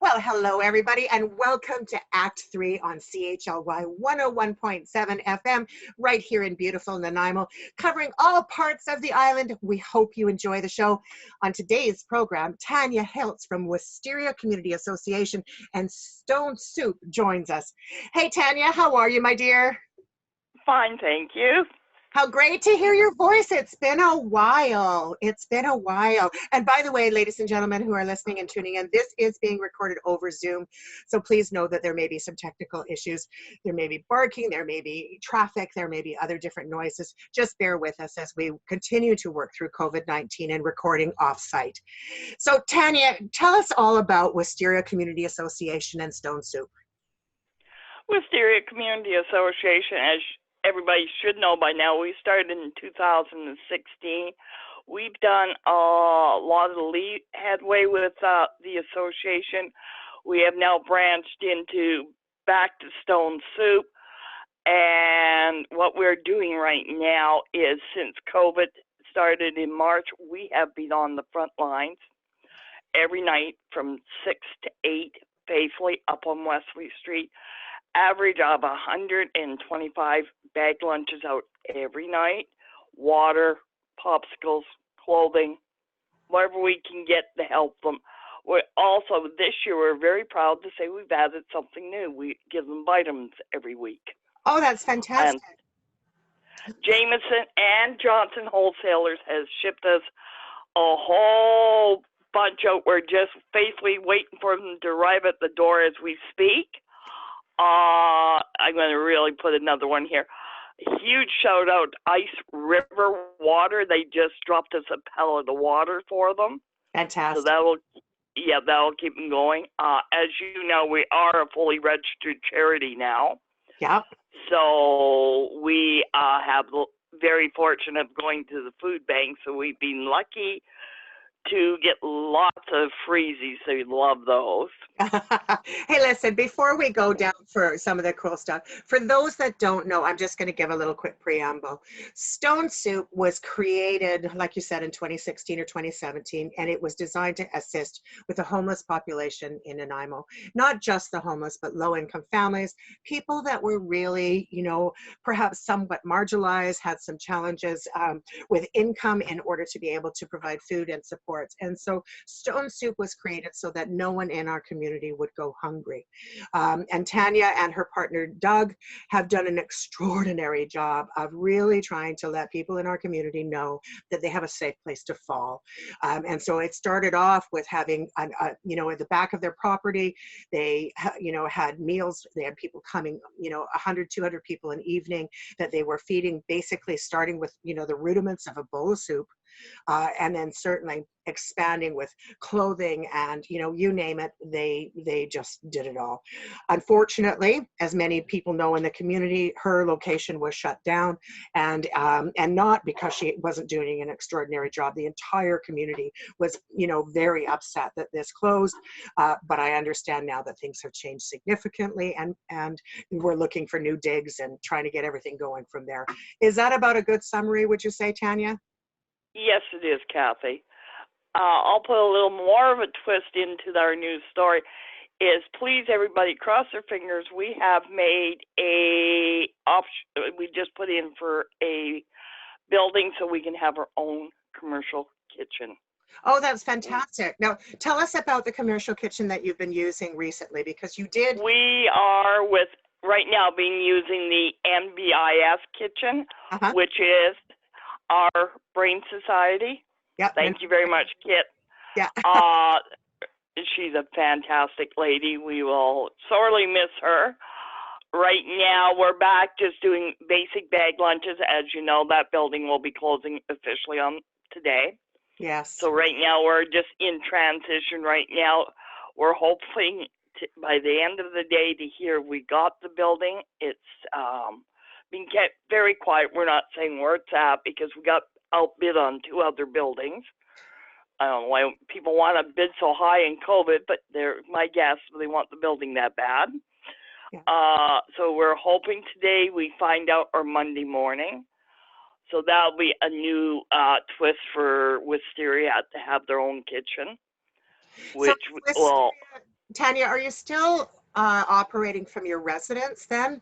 Well, hello, everybody, and welcome to Act 3 on CHLY 101.7 FM, right here in beautiful Nanaimo, covering all parts of the island. We hope you enjoy the show. On today's program, Tanya Hiltz from Wisteria Community Association and Stone Soup joins us. Hey, Tanya, how are you, my dear? Fine, thank you. How great to hear your voice. It's been a while. It's been a while. And by the way, ladies and gentlemen who are listening and tuning in, this is being recorded over Zoom. So please know that there may be some technical issues. There may be barking, there may be traffic, there may be other different noises. Just bear with us as we continue to work through COVID-19 and recording off-site. So Tanya, tell us all about Wisteria Community Association and Stone Soup. Wisteria Community Association, as everybody should know by now, we started in 2016. We've done a lot of the headway with the association. We have now branched into back to Stone Soup. And what we're doing right now is, since COVID started in March, we have been on the front lines every night from 6 to 8, faithfully up on Wesley Street. Average of 125 bag lunches out every night, water, popsicles, clothing, whatever we can get to help them. We're also, this year, we're very proud to say we've added something new. We give them vitamins every week. Oh, that's fantastic. And Jameson and Johnson Wholesalers has shipped us a whole bunch out. We're just faithfully waiting for them to arrive at the door as we speak. I'm going to really put another one here. Huge shout out to Ice River Water. They just dropped us a pellet of water for them. Fantastic. So that'll keep them going. As you know, we are a fully registered charity now. Yep. So we have very fortunate of going to the food bank. So we've been lucky to get lots of freezies, so you love those. Hey, listen, before we go down for some of the cool stuff, for those that don't know, I'm just going to give a little quick preamble. Stone Soup was created, like you said, in 2016 or 2017, and it was designed to assist with the homeless population in Nanaimo. Not just the homeless, but low-income families, people that were really, perhaps somewhat marginalized, had some challenges with income in order to be able to provide food and support. And so Stone Soup was created so that no one in our community would go hungry. And Tanya and her partner Doug have done an extraordinary job of really trying to let people in our community know that they have a safe place to fall. And so it started off with having, at the back of their property, they, had meals. They had people coming, 100, 200 people an evening that they were feeding, basically starting with, the rudiments of a bowl of soup. And then certainly expanding with clothing and, you name it, they just did it all. Unfortunately, as many people know in the community, her location was shut down, and not because she wasn't doing an extraordinary job. The entire community was, very upset that this closed, but I understand now that things have changed significantly, and we're looking for new digs and trying to get everything going from there. Is that about a good summary, would you say, Tanya? Yes, it is, Kathy. I'll put a little more of a twist into our news story. Is please, everybody, cross their fingers. We have made we just put in for a building so we can have our own commercial kitchen. Oh, that's fantastic. Now, tell us about the commercial kitchen that you've been using recently, because you did. We are right now using the NBIS kitchen, which is our Brain Society. Yep. Thank you very much, Kit. Yeah. She's a fantastic lady. We will sorely miss her. Right now, we're back just doing basic bag lunches. As you know, that building will be closing officially on today. Yes. So right now, we're just in transition right now. We're hoping by the end of the day to hear we got the building. It's been kept very quiet. We're not saying where it's at because we got outbid on 2 other buildings. I don't know why people want to bid so high in COVID, but they're my guess. They want the building that bad. Yeah. So we're hoping today we find out, or Monday morning. So that'll be a new twist for Wisteria to have their own kitchen, which will Tanya, are you still operating from your residence then,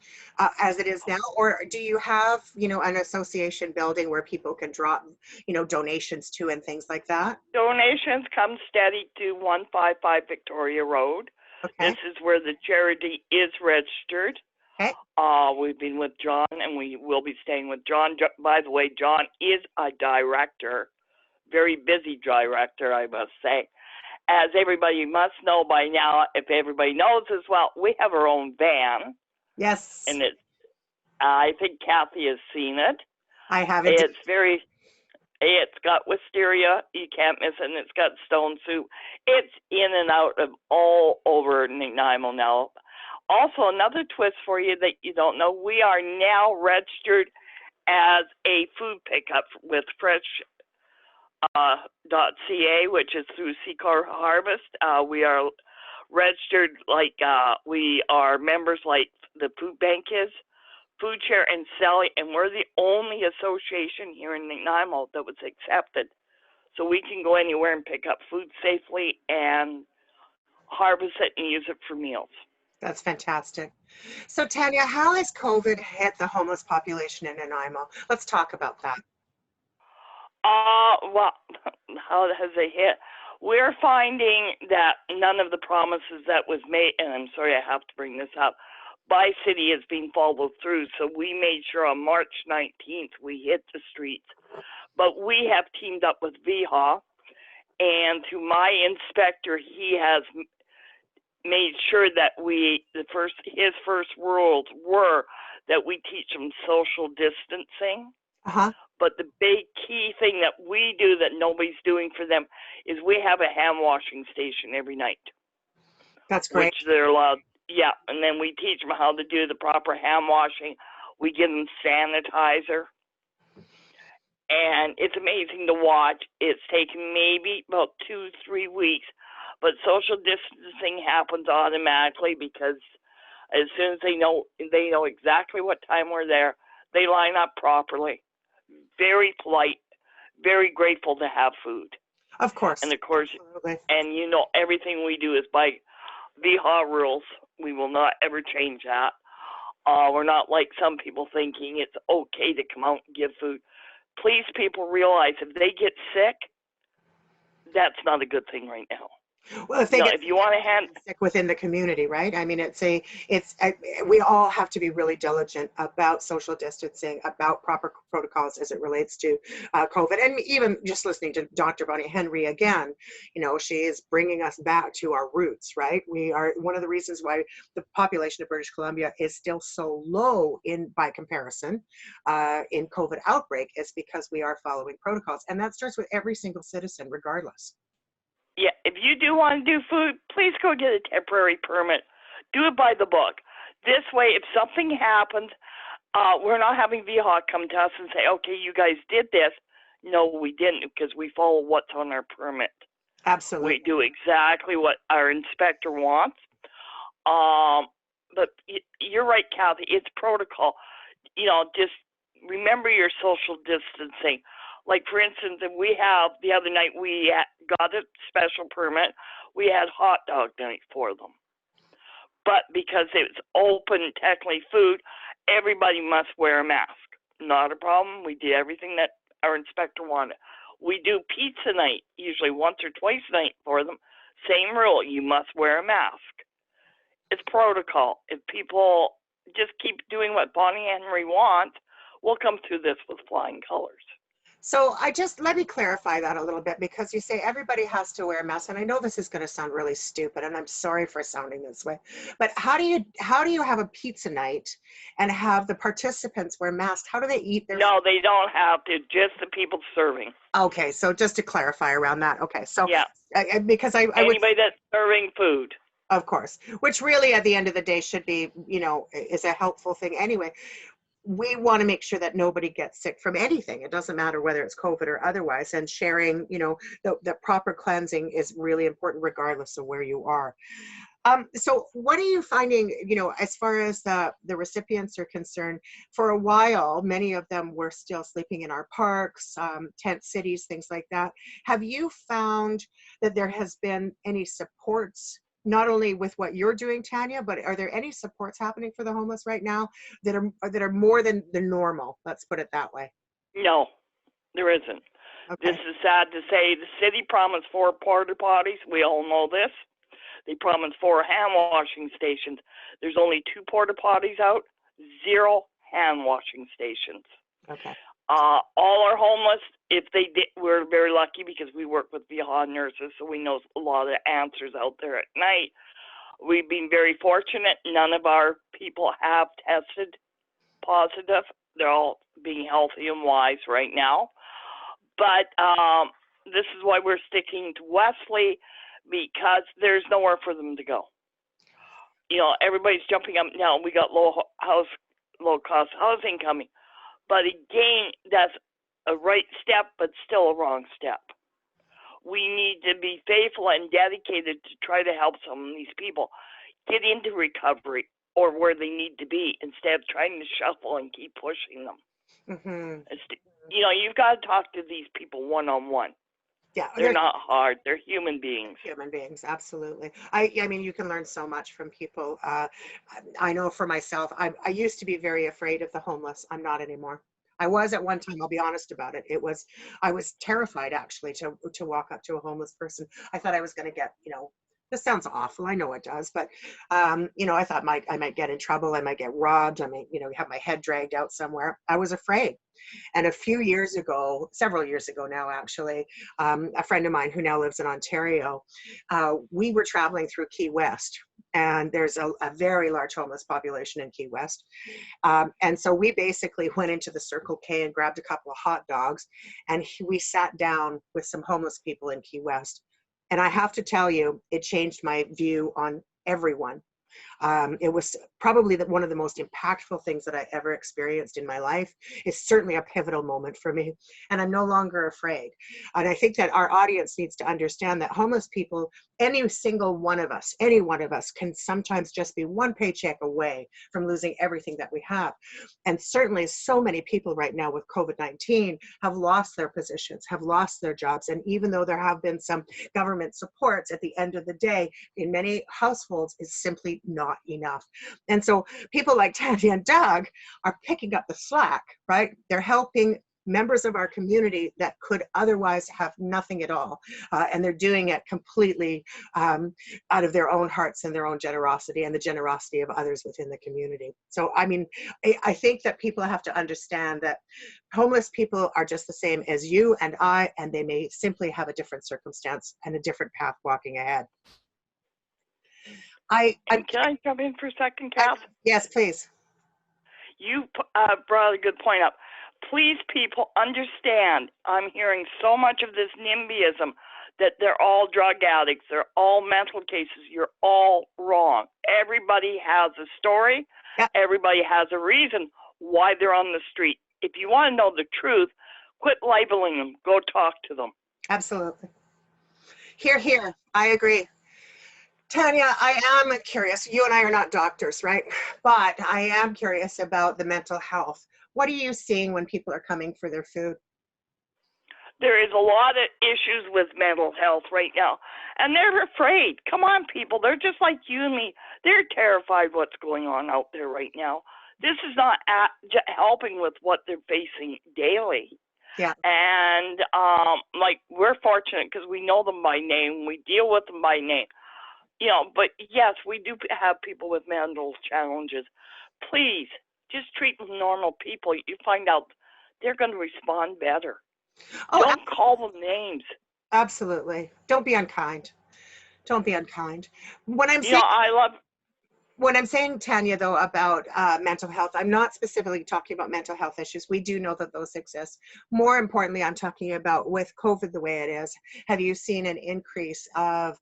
as it is now, or do you have, an association building where people can drop, donations to and things like that? Donations come steady to 155 Victoria Road. This Okay. is where the charity is registered. Okay. We've been with John, and we will be staying with John. By the way, John is a director, very busy director, I must say. As everybody must know by now, if everybody knows as well, we have our own van, Yes, and I think Kathy has seen it. I have indeed. It's got Wisteria, you can't miss it, and it's got stone soup. It's in and out of all over Nanaimo now. Also, another twist for you that you don't know, we are now registered as a food pickup with fresh.ca, which is through Secor Harvest. We are registered we are members like the food bank is, Food Share and Sally, and we're the only association here in Nanaimo that was accepted. So we can go anywhere and pick up food safely and harvest it and use it for meals. That's fantastic. So Tanya, how has COVID hit the homeless population in Nanaimo? Let's talk about that. Well, how has it hit? We're finding that none of the promises that was made, and I'm sorry I have to bring this up, by city is being followed through. So we made sure on March 19th we hit the streets. But we have teamed up with VHA, and through my inspector, he has made sure that his first rules were that we teach them social distancing. Uh-huh. But the big key thing that we do that nobody's doing for them is we have a hand washing station every night. That's great. Which they're allowed. Yeah, and then we teach them how to do the proper hand washing. We give them sanitizer. And it's amazing to watch. It's taken maybe about 2-3 weeks, but social distancing happens automatically because as soon as they know exactly what time we're there, they line up properly. Very polite, very grateful to have food. Of course. And of course, absolutely. And everything we do is by VHA rules. We will not ever change that. We're not like some people thinking it's okay to come out and give food. Please, people, realize if they get sick, that's not a good thing right now. Well, if they get if you want to sick within the community, right? I mean, we all have to be really diligent about social distancing, about proper protocols as it relates to COVID. And even just listening to Dr. Bonnie Henry again, she is bringing us back to our roots, right? We are one of the reasons why the population of British Columbia is still so low by comparison in COVID outbreak is because we are following protocols. And that starts with every single citizen, regardless. Yeah, if you do want to do food, please go get a temporary permit. Do it by the book. This way, if something happens, we're not having VHA come to us and say, okay, you guys did this. No, we didn't, because we follow what's on our permit. Absolutely. We do exactly what our inspector wants. But you're right, Kathy, it's protocol. Just remember your social distancing. Like, for instance, the other night we got a special permit. We had hot dog night for them. But because it's open, technically food, everybody must wear a mask. Not a problem. We did everything that our inspector wanted. We do pizza night, usually once or twice a night for them. Same rule. You must wear a mask. It's protocol. If people just keep doing what Bonnie Henry wants, we'll come through this with flying colors. So let me clarify that a little bit, because you say everybody has to wear a mask, and I know this is going to sound really stupid, and I'm sorry for sounding this way, but how do you have a pizza night and have the participants wear masks? How do they eat their No, they don't have to, just the people serving. Okay, so just to clarify around that. Okay, so yeah, because anybody that's serving food. Of course, which really at the end of the day should be, is a helpful thing anyway. We want to make sure that nobody gets sick from anything. It doesn't matter whether it's COVID or otherwise, and sharing, the proper cleansing is really important regardless of where you are. So what are you finding, as far as the recipients are concerned? For a while, many of them were still sleeping in our parks, tent cities, things like that. Have you found that there has been any supports not only with what you're doing, Tanya, but are there any supports happening for the homeless right now that are more than the normal? Let's put it that way. No, there isn't. Okay. This is sad to say. The city promised 4 porta potties. We all know this. They promised 4 hand washing stations. There's only 2 porta potties out, 0 hand washing stations. Okay. All our homeless, if they did, we're very lucky because we work with VHA nurses, so we know a lot of the answers out there at night. We've been very fortunate. None of our people have tested positive. They're all being healthy and wise right now. But this is why we're sticking to Wesley, because there's nowhere for them to go. You know, everybody's jumping up now. We got low cost housing coming. But again, that's a right step, but still a wrong step. We need to be faithful and dedicated to try to help some of these people get into recovery or where they need to be instead of trying to shuffle and keep pushing them. Mm-hmm. You know, you've got to talk to these people one-on-one. Yeah, they're not hard. They're human beings. Human beings, absolutely. I mean, you can learn so much from people. I know for myself, I used to be very afraid of the homeless. I'm not anymore. I was at one time, I'll be honest about it. I was terrified actually to walk up to a homeless person. I thought I was going to get, you know, this sounds awful. I know it does, but you know, I thought I might get in trouble. I might get robbed. I might, you know, have my head dragged out somewhere. I was afraid. And a few years ago, several years ago now, actually, a friend of mine who now lives in Ontario, we were traveling through Key West, and there's a very large homeless population in Key West. And so we basically went into the Circle K and grabbed a couple of hot dogs, and we sat down with some homeless people in Key West. And I have to tell you, it changed my view on everyone. It was probably one of the most impactful things that I ever experienced in my life. It's certainly a pivotal moment for me, and I'm no longer afraid. And I think that our audience needs to understand that homeless people, any single one of us, any one of us can sometimes just be one paycheck away from losing everything that we have. And certainly so many people right now with COVID-19 have lost their positions, have lost their jobs. And even though there have been some government supports, at the end of the day, in many households, it's simply not enough. And so people like Tanya and Doug are picking up the slack, right? They're helping members of our community that could otherwise have nothing at all. And they're doing it completely out of their own hearts and their own generosity and the generosity of others within the community. So, I mean, I think that people have to understand that homeless people are just the same as you and I, and they may simply have a different circumstance and a different path walking ahead. Can I jump in for a second, Kath? Yes, please. You brought a good point up. Please, people, understand, I'm hearing so much of this NIMBYism that they're all drug addicts, they're all mental cases. You're all wrong. Everybody has a story. Yep. Everybody has a reason why they're on the street. If you want to know the truth, quit labeling them. Go talk to them. Absolutely. Hear, hear. I agree. Tanya, I am curious. You and I are not doctors, right? But I am curious about the mental health. What are you seeing when people are coming for their food? There is a lot of issues with mental health right now, and they're afraid. Come on, people. They're just like you and me. They're terrified what's going on out there right now. This is not helping with what they're facing daily. Yeah. And like, we're fortunate because we know them by name. We deal with them by name. You know, but yes, we do have people with mental challenges. Please, just treat them normal people. You find out they're going to respond better. Oh, don't call them names. Absolutely. Don't be unkind. Don't be unkind. When I'm saying, Tanya, though, about mental health, I'm not specifically talking about mental health issues. We do know that those exist. More importantly, I'm talking about with COVID the way it is. Have you seen an increase of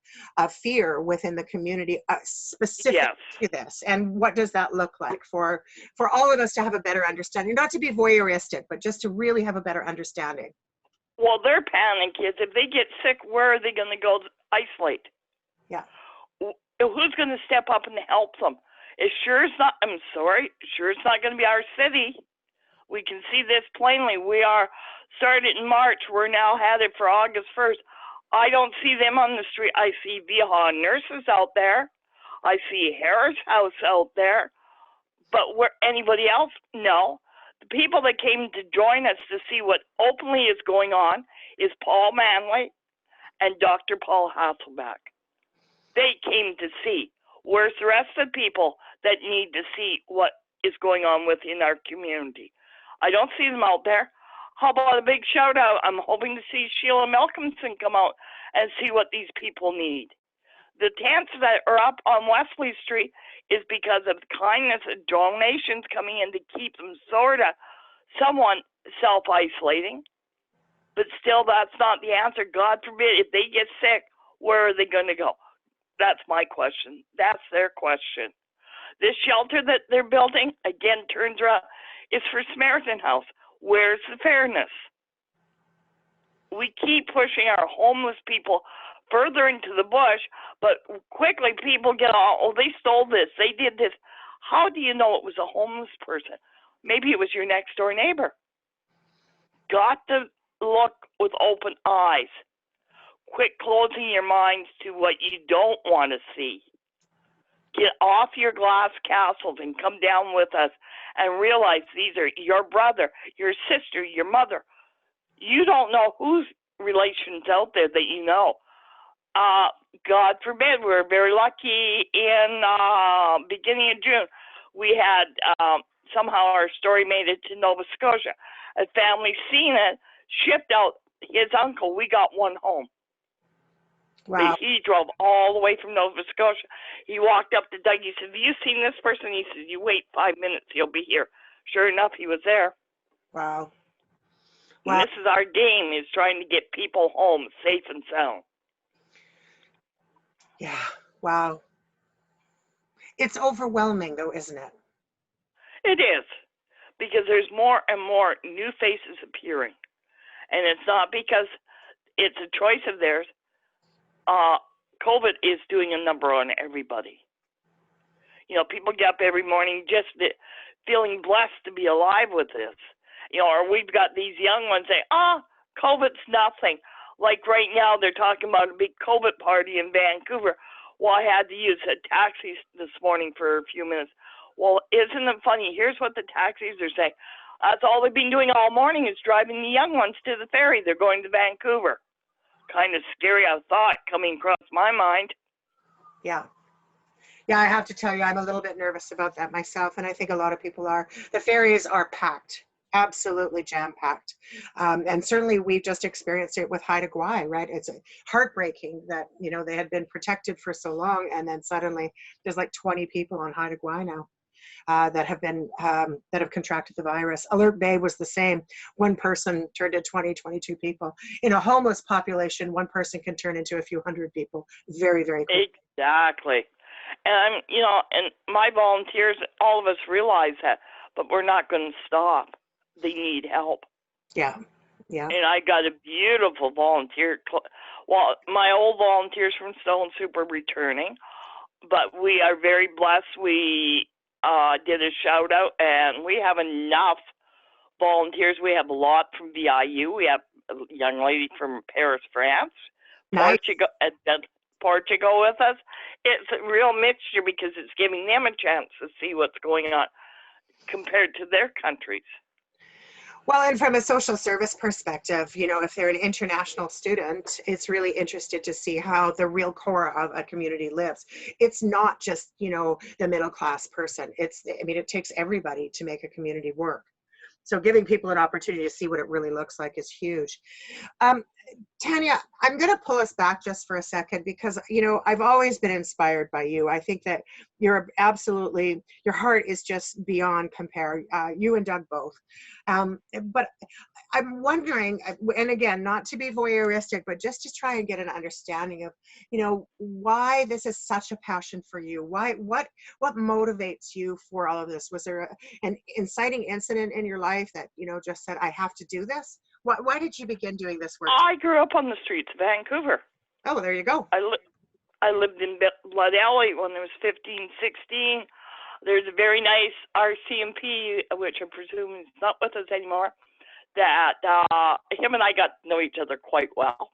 fear within the community specific to this? And what does that look like for all of us to have a better understanding? Not to be voyeuristic, but just to really have a better understanding. Well, they're panic kids. If they get sick, where are they going to go to isolate? Yeah. Who's going to step up and help them? It's sure it's not going to be our city. We can see this plainly. We are started in March. We're now headed for August 1st. I don't see them on the street. I see VHA nurses out there. I see Harris House out there. But where anybody else? No. The people that came to join us to see what openly is going on is Paul Manley and Dr. Paul Hasselbeck. They came to see. Where's the rest of the people that need to see what is going on within our community? I don't see them out there. How about a big shout out? I'm hoping to see Sheila Malcolmson come out and see what these people need. The tents that are up on Wesley Street is because of kindness and donations coming in to keep them sort of somewhat self-isolating. But still, that's not the answer. God forbid, if they get sick, where are they going to go? That's my question. That's their question. This shelter that they're building, again, turns around, is for Samaritan House. Where's the fairness? We keep pushing our homeless people further into the bush, but quickly people get all, oh, they stole this, they did this. How do you know it was a homeless person? Maybe it was your next door neighbor. Got to look with open eyes. Quit closing your minds to what you don't want to see. Get off your glass castles and come down with us and realize these are your brother, your sister, your mother. You don't know whose relations out there that you know. God forbid, we're very lucky in beginning of June. We had somehow our story made it to Nova Scotia. A family seen it, shipped out his uncle. We got one home. Wow. He drove all the way from Nova Scotia. He walked up to Doug. He said, have you seen this person? He said, you wait 5 minutes, he'll be here. Sure enough, he was there. Wow. And this is our game, is trying to get people home safe and sound. Yeah. Wow. It's overwhelming, though, isn't it? It is, because there's more and more new faces appearing. And it's not because it's a choice of theirs. COVID is doing a number on everybody. You know, people get up every morning just feeling blessed to be alive with this. You know, or we've got these young ones saying, COVID's nothing. Like right now, they're talking about a big COVID party in Vancouver. Well, I had to use a taxi this morning for a few minutes. Well, isn't it funny? Here's what the taxis are saying. That's all they've been doing all morning is driving the young ones to the ferry. They're going to Vancouver. Kind of scary, I thought, coming across my mind. Yeah. Yeah, I have to tell you, I'm a little bit nervous about that myself, and I think a lot of people are. The ferries are packed, absolutely jam-packed. And certainly we've just experienced it with Haida Gwaii, right? It's heartbreaking that, you know, they had been protected for so long, and then suddenly there's like 20 people on Haida Gwaii now. That have contracted the virus. Alert Bay was the same. One person turned into 20, 22 people. In a homeless population, one person can turn into a few hundred people very, very quickly. Exactly. And, you know, and my volunteers, all of us realize that, but we're not going to stop. They need help. Yeah, yeah. And I got a beautiful volunteer. Well, my old volunteers from Stone Soup are returning, but we are very blessed. We did a shout out, and we have enough volunteers. We have a lot from VIU. We have a young lady from Paris, France, Nice. Portugal with us. It's a real mixture because it's giving them a chance to see what's going on compared to their countries. Well, and from a social service perspective, you know, if they're an international student, it's really interested to see how the real core of a community lives. It's not just, you know, the middle class person. It takes everybody to make a community work. So giving people an opportunity to see what it really looks like is huge. Tanya, I'm going to pull us back just for a second because, you know, I've always been inspired by you. I think that your heart is just beyond compare, you and Doug both. But I'm wondering, and again, not to be voyeuristic, but just to try and get an understanding of, you know, why this is such a passion for you. What motivates you for all of this? Was there an inciting incident in your life that, you know, just said, I have to do this? Why did you begin doing this work? I grew up on the streets of Vancouver. Oh, there you go. I lived in Blood Alley when I was 15, 16. There's a very nice RCMP, which I presume is not with us anymore, that him and I got to know each other quite well.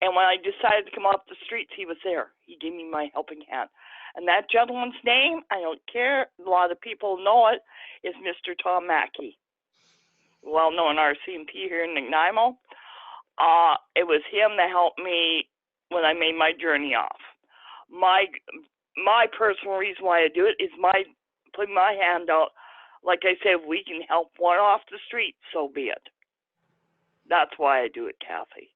And when I decided to come off the streets, he was there. He gave me my helping hand. And that gentleman's name, I don't care, a lot of people know it, is Mr. Tom Mackey, well-known RCMP here in Nanaimo. It was him that helped me when I made my journey off. My personal reason why I do it is putting my hand out. Like I said, if we can help one off the street, so be it. That's why I do it, Kathy.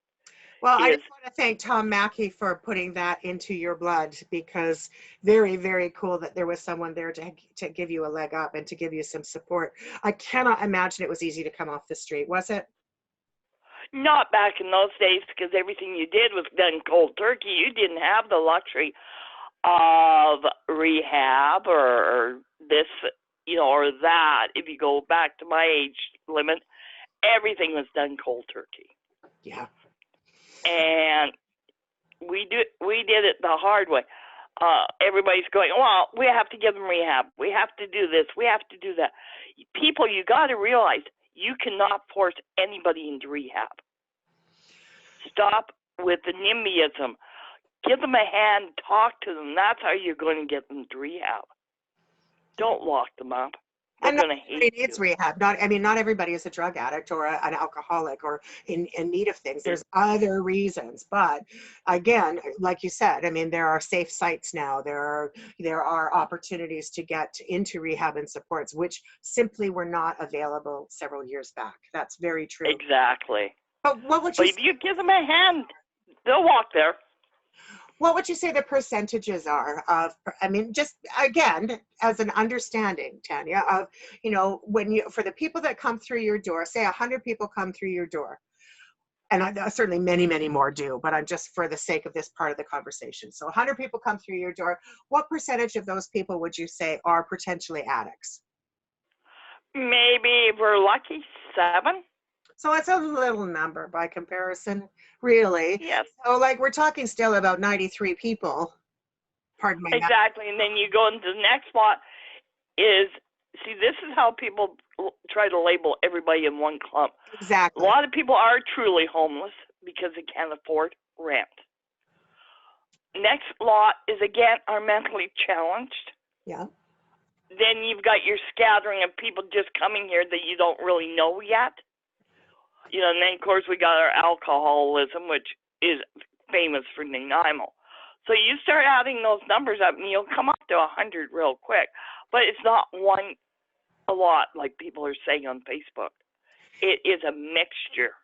Well, I just want to thank Tom Mackey for putting that into your blood, because very, very cool that there was someone there to give you a leg up and to give you some support. I cannot imagine it was easy to come off the street, was it? Not back in those days, because everything you did was done cold turkey. You didn't have the luxury of rehab or this, or that. If you go back to my age limit, everything was done cold turkey. Yeah. And we did it the hard way. Everybody's going, well, we have to give them rehab. We have to do this. We have to do that. People, you got to realize you cannot force anybody into rehab. Stop with the NIMBYism. Give them a hand. Talk to them. That's how you're going to get them to rehab. Don't lock them up. They're going to hate you. It's rehab. Not everybody is a drug addict or an alcoholic or in need of things. There's other reasons. But again, like you said, there are safe sites now. There are opportunities to get into rehab and supports, which simply were not available several years back. That's very true. Exactly. But what would you say? If you give them a hand, they'll walk there. What would you say the percentages are of, just again, as an understanding, Tanya, of, for the people that come through your door, say 100 people come through your door, and certainly many, many more do, but I'm just for the sake of this part of the conversation. So 100 people come through your door. What percentage of those people would you say are potentially addicts? Maybe if we're lucky, 7. So it's a little number by comparison, really. Yes. So we're talking still about 93 people. Pardon my Exactly. And then you go into the next spot this is how people try to label everybody in one clump. Exactly. A lot of people are truly homeless because they can't afford rent. Next lot is, again, are mentally challenged. Yeah. Then you've got your scattering of people just coming here that you don't really know yet. And then, of course, we got our alcoholism, which is famous for Nanaimo. So you start adding those numbers up, and you'll come up to 100 real quick. But it's not a lot like people are saying on Facebook. It is a mixture,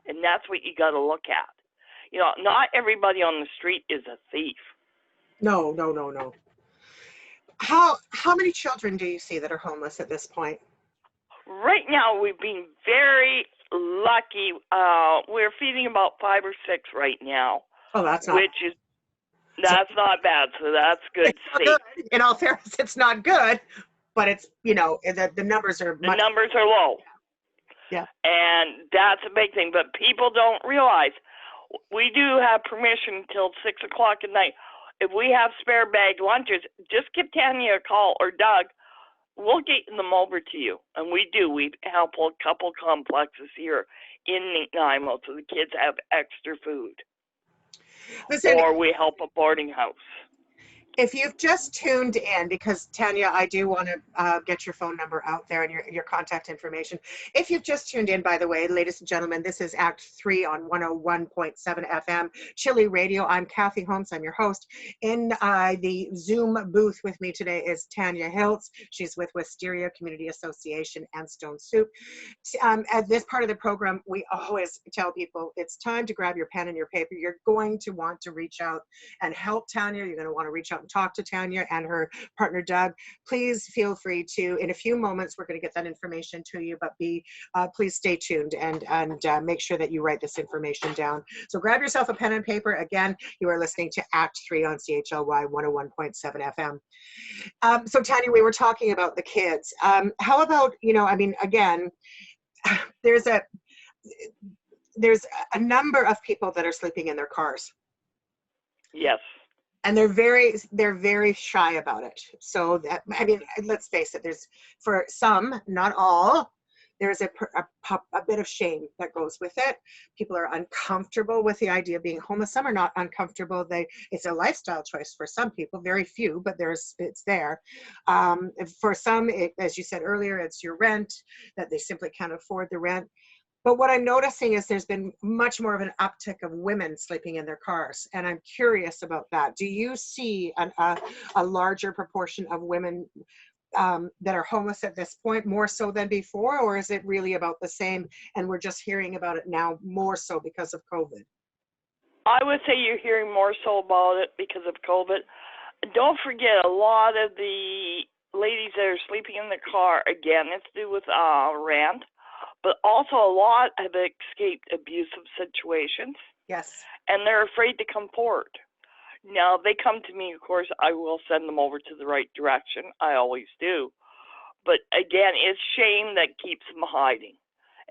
and that's what you got to look at. Not everybody on the street is a thief. No. How many children do you see that are homeless at this point? Right now, we've been very lucky. We're feeding about 5 or 6 right now. Oh, that's not bad. So that's good to see. Good. In all fairness, it's not good, but it's the numbers are numbers are low. Yeah. And that's a big thing. But people don't realize we do have permission till 6 o'clock at night. If we have spare bagged lunches, just give Tanya a call or Doug. We'll get them over to you, and we do. We help a couple complexes here in Nanaimo so the kids have extra food. Listen, or we help a boarding house. If you've just tuned in, because Tanya, I do want to get your phone number out there and your contact information. If you've just tuned in, by the way, ladies and gentlemen, this is Act 3 on 101.7 FM, CHLY Radio. I'm Kathy Hiltz. I'm your host. In the Zoom booth with me today is Tanya Hiltz. She's with Wisteria Community Association and Stone Soup. At this part of the program, we always tell people it's time to grab your pen and your paper. You're going to want to reach out and help Tanya. You're going to want to reach out and talk to Tanya and her partner Doug. Please feel free to, in a few moments, we're going to get that information to you, but please stay tuned and make sure that you write this information down. So grab yourself a pen and paper. Again, you are listening to Act 3 on CHLY 101.7 FM. So Tanya, we were talking about the kids. How about, again, there's a number of people that are sleeping in their cars. Yes. And they're very shy about it. So that, let's face it, there's, for some, not all, there's a bit of shame that goes with it. People are uncomfortable with the idea of being homeless. Some are not uncomfortable. It's a lifestyle choice for some people, very few, but it's there. For some, as you said earlier, it's your rent, that they simply can't afford the rent. But what I'm noticing is there's been much more of an uptick of women sleeping in their cars. And I'm curious about that. Do you see a larger proportion of women that are homeless at this point, more so than before? Or is it really about the same and we're just hearing about it now more so because of COVID? I would say you're hearing more so about it because of COVID. Don't forget, a lot of the ladies that are sleeping in the car, again, it's to do with rent. But also a lot have escaped abusive situations. Yes. And they're afraid to come forward. Now, if they come to me, of course, I will send them over to the right direction. I always do. But again, it's shame that keeps them hiding.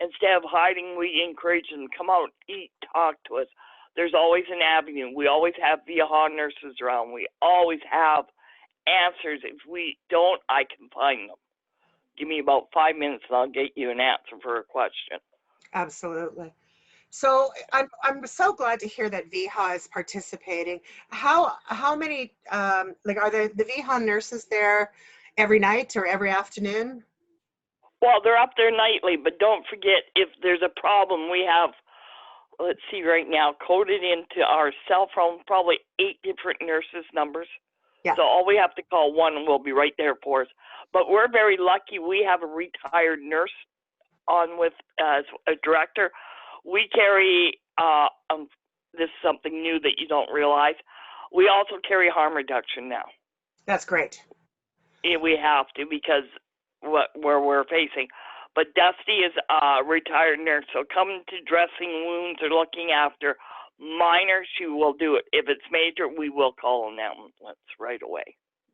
Instead of hiding, we encourage them to come out, eat, talk to us. There's always an avenue. We always have VHA nurses around. We always have answers. If we don't, I can find them. Give me about 5 minutes and I'll get you an answer for a question. Absolutely. So I'm so glad to hear that VHA is participating. How many, like, are the VHA nurses there every night or every afternoon? Well, they're up there nightly, but don't forget, if there's a problem, we have, let's see right now, coded into our cell phone, probably 8 different nurses' numbers. Yeah. So all we have to call one and we'll be right there for us. But we're very lucky. We have a retired nurse on with as a director. We carry, this is something new that you don't realize, we also carry harm reduction now. That's great. Yeah, we have to because where we're facing. But Dusty is a retired nurse, so come to dressing wounds or looking after minor, she will do it. If it's major, we will call an ambulance right away.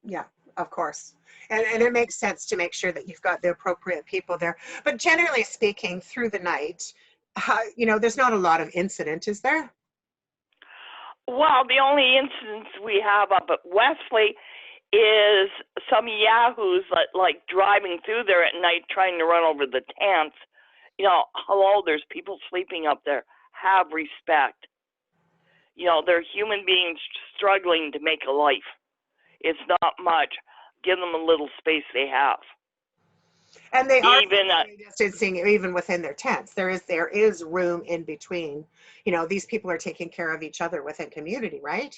Yeah, of course. And it makes sense to make sure that you've got the appropriate people there. But generally speaking, through the night, there's not a lot of incident, is there? Well, the only incidents we have up at Wesley is some yahoos like driving through there at night trying to run over the tents. Hello, there's people sleeping up there. Have respect. They're human beings struggling to make a life. It's not much. Give them a little space they have. And they are distancing even within their tents. There is room in between. These people are taking care of each other within community, right?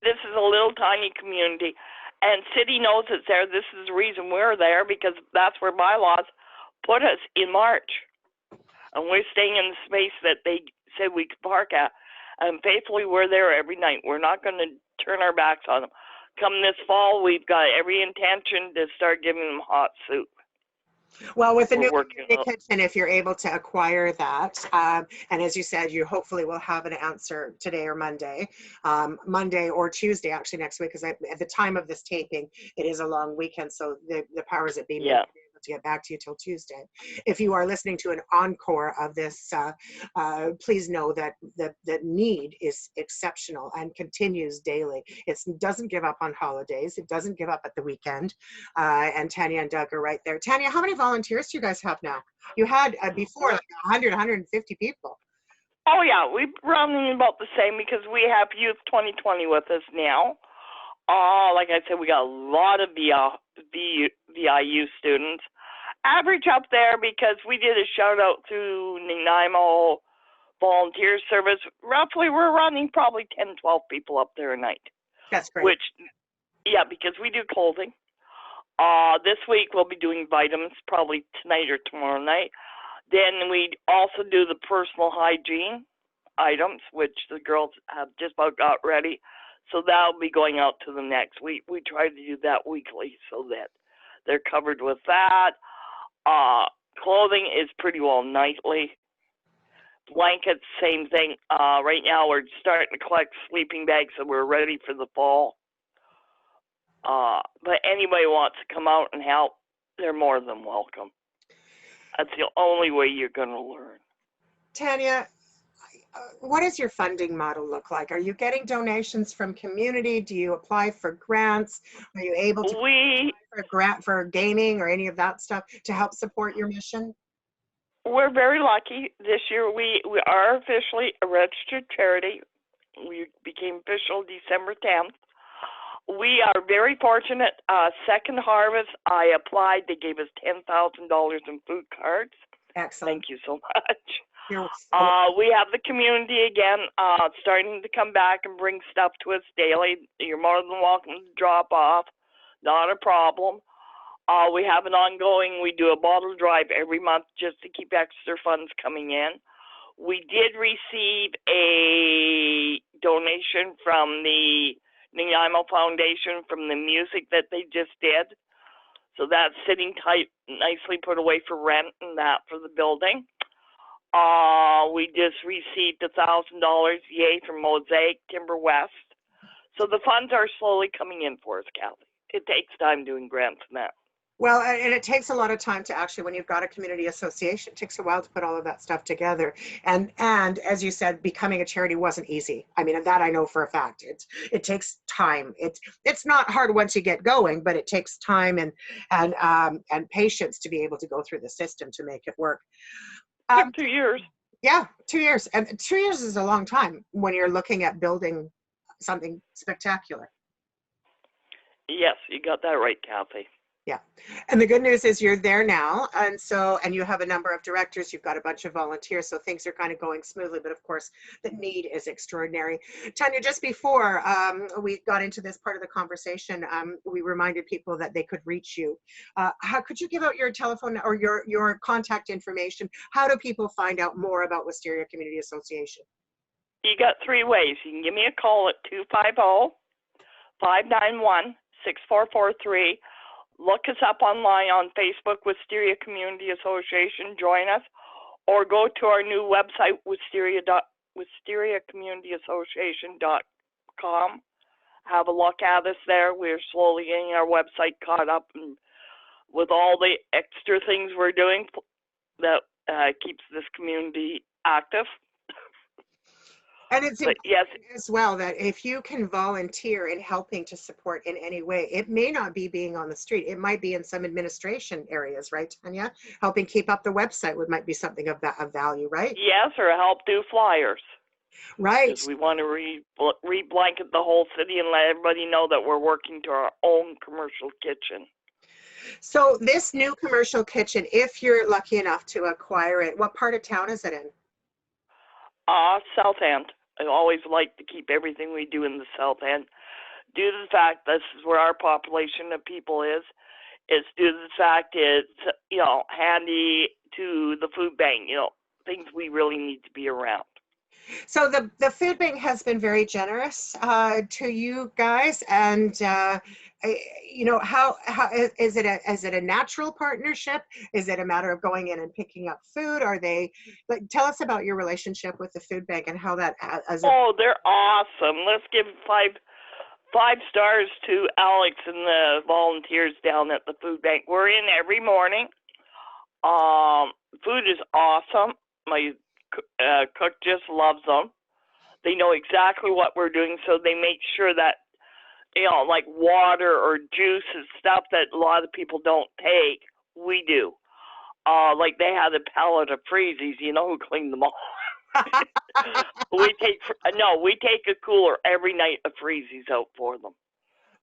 This is a little tiny community, and city knows it's there. This is the reason we're there, because that's where bylaws put us in March. And we're staying in the space that they said we could park at. And faithfully, we're there every night. We're not going to turn our backs on them. Come this fall, we've got every intention to start giving them hot soup. Well, with the new kitchen, if you're able to acquire that, and as you said, you hopefully will have an answer today or Monday or Tuesday, actually next week, because at the time of this taping, it is a long weekend, so the powers that be may not be able to get back to you till Tuesday. If you are listening to an encore of this, please know that the need is exceptional and continues daily. It doesn't give up on holidays. It doesn't give up at the weekend. And Tanya and Doug are right there. Tanya, how many volunteers do you guys have now? You had before like 100, 150 people. Oh yeah, we're running about the same because we have Youth 2020 with us now. Like I said, we got a lot of VIU students. Average up there, because we did a shout out to Nanaimo Volunteer Service. Roughly, we're running probably 10, 12 people up there a night. That's great. Because we do clothing. This week we'll be doing vitamins, probably tonight or tomorrow night. Then we also do the personal hygiene items, which the girls have just about got ready. So that'll be going out to them next week. We try to do that weekly so that they're covered with that. Clothing is pretty well nightly. Blankets, same thing. Right now we're starting to collect sleeping bags, so we're ready for the fall. But anybody who wants to come out and help, they're more than welcome. That's the only way you're going to learn. Tanya, what does your funding model look like? Are you getting donations from community? Do you apply for grants? Are you able to apply for a grant for gaming or any of that stuff to help support your mission? We're very lucky. This year we are officially a registered charity. We became official December 10th. We are very fortunate. Second harvest, I applied. They gave us $10,000 in food cards. Excellent. Thank you so much. You're so We have the community again starting to come back and bring stuff to us daily. You're more than welcome to drop off. Not a problem. We have an ongoing, we do a bottle drive every month just to keep extra funds coming in. We did receive a donation from the Nanaimo Foundation from the music that they just did. So that's sitting tight, nicely put away for rent and that for the building. We just received $1,000, yay, from Mosaic Timber West. So the funds are slowly coming in for us, Kathy. It takes time doing grants and that. Well, and it takes a lot of time to actually, when you've got a community association, it takes a while to put all of that stuff together. And as you said, becoming a charity wasn't easy. I mean, that I know for a fact. It takes time. It's not hard once you get going, but it takes time and patience to be able to go through the system to make it work. 2 years. Yeah, 2 years. And 2 years is a long time when you're looking at building something spectacular. Yes, you got that right, Kathy. Yeah. And the good news is you're there now. And you have a number of directors, you've got a bunch of volunteers, so things are kind of going smoothly, but of course the need is extraordinary. Tanya, just before we got into this part of the conversation, we reminded people that they could reach you. How could you give out your telephone or your contact information? How do people find out more about Wisteria Community Association? You got 3 ways. You can give me a call at 250-591-6443. Look us up online on Facebook, Wisteria Community Association. Join us. Or go to our new website, wisteriacommunityassociation.com. Have a look at us there. We're slowly getting our website caught up and with all the extra things we're doing that keeps this community active. And it's important yes, as well that if you can volunteer in helping to support in any way, it may not be being on the street. It might be in some administration areas, right, Tanya? Helping keep up the website might be something of value, right? Yes, or help do flyers. Right. Because we want to re-blanket the whole city and let everybody know that we're working to our own commercial kitchen. So this new commercial kitchen, if you're lucky enough to acquire it, what part of town is it in? South End. I always like to keep everything we do in the South End. Due to the fact this is where our population of people is, it's due to the fact it's, handy to the food bank, things we really need to be around. So the food bank has been very generous to you guys, and how is it a natural partnership? Is it a matter of going in and picking up food? Are they tell us about your relationship with the food bank and how that they're awesome. Let's give five stars to Alex and the volunteers down at the food bank. We're in every morning. Food is awesome. My cook just loves them. They know exactly what we're doing, so they make sure that, like water or juice and stuff that a lot of people don't take, we do. Like they had a pallet of freezies, who cleaned them all. we take a cooler every night of freezies out for them.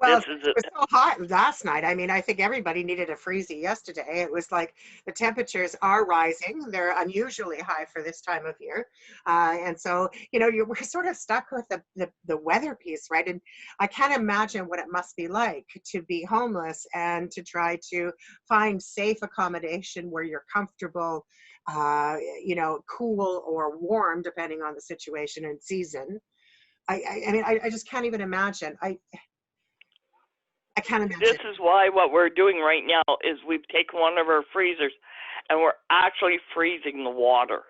Well, it was so hot last night. I mean, I think everybody needed a freezy yesterday. It was like the temperatures are rising. They're unusually high for this time of year. And so, we're sort of stuck with the weather piece, right? And I can't imagine what it must be like to be homeless and to try to find safe accommodation where you're comfortable, cool or warm, depending on the situation and season. I just can't even imagine. I can't imagine. This is why what we're doing right now is we've taken one of our freezers and we're actually freezing the water.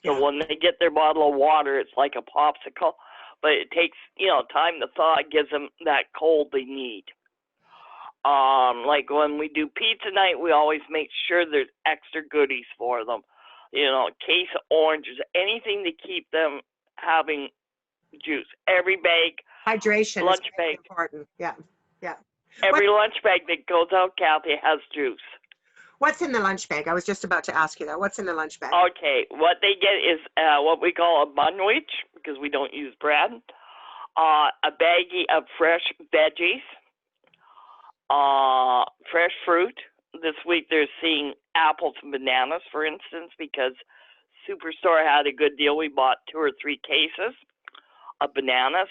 So when they get their bottle of water, it's like a popsicle, but it takes, time to thaw. It gives them that cold they need. Like when we do pizza night, we always make sure there's extra goodies for them. A case of oranges, anything to keep them having juice. Every bag. Hydration lunch is bag. Important. Yeah. Every lunch bag that goes out, Kathy, has juice. What's in the lunch bag? I was just about to ask you that. What's in the lunch bag? Okay, what they get is what we call a bunwich, because we don't use bread, a baggie of fresh veggies, fresh fruit. This week they're seeing apples and bananas, for instance, because Superstore had a good deal. We bought 2 or 3 cases of bananas.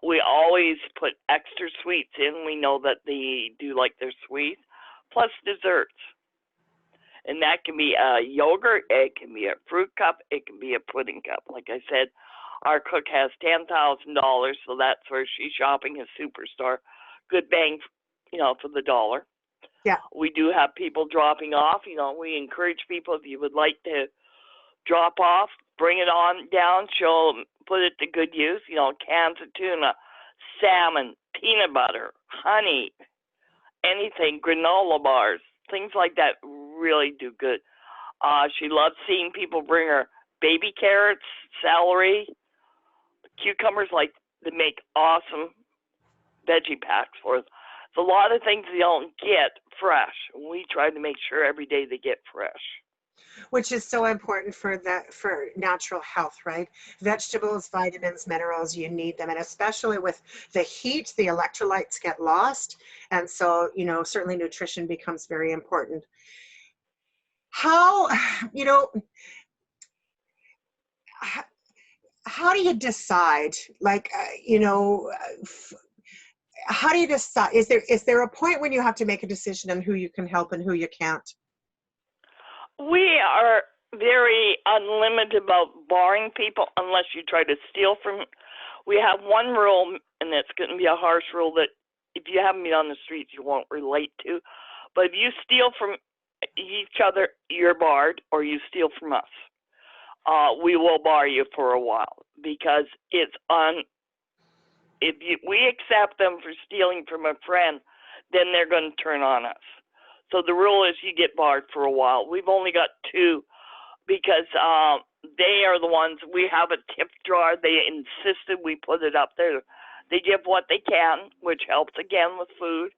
We always put extra sweets in. We know that they do like their sweets, plus desserts. And that can be a yogurt, it can be a fruit cup, it can be a pudding cup. Like I said, our cook has $10,000, so that's where she's shopping at Superstore. Good bang, for the dollar. Yeah. We do have people dropping off. We encourage people, if you would like to drop off, bring it on down. She'll put it to good use. Cans of tuna, salmon, peanut butter, honey, anything, granola bars, things like that really do good. She loves seeing people bring her baby carrots, celery, cucumbers, like they make awesome veggie packs for us. There's a lot of things they don't get fresh. We try to make sure every day they get fresh. Which is so important for natural health, right? Vegetables, vitamins, minerals, you need them. And especially with the heat, the electrolytes get lost. And so, certainly nutrition becomes very important. How do you decide, how do you decide? Is there a point when you have to make a decision on who you can help and who you can't? We are very unlimited about barring people unless you try to steal from. We have one rule, and it's going to be a harsh rule, that if you haven't been on the streets, you won't relate to. But if you steal from each other, you're barred, or you steal from us. We will bar you for a while because it's we accept them for stealing from a friend, then they're going to turn on us. So the rule is you get barred for a while. We've only got 2 because they are the ones. We have a tip jar. They insisted we put it up there. They give what they can, which helps again with food.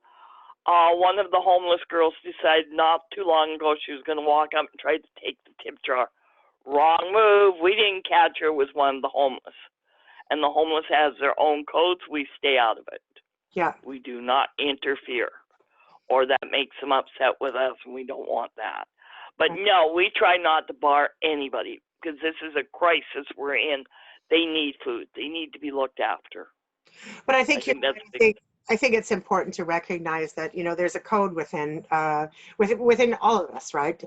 One of the homeless girls decided not too long ago she was going to walk up and try to take the tip jar. Wrong move. We didn't catch her. It was one of the homeless. And the homeless has their own codes. We stay out of it. Yeah. We do not interfere, or that makes them upset with us, and we don't want that. But no, we try not to bar anybody because this is a crisis we're in. They need food. They need to be looked after. But I think it's important to recognize that there's a code within all of us, right?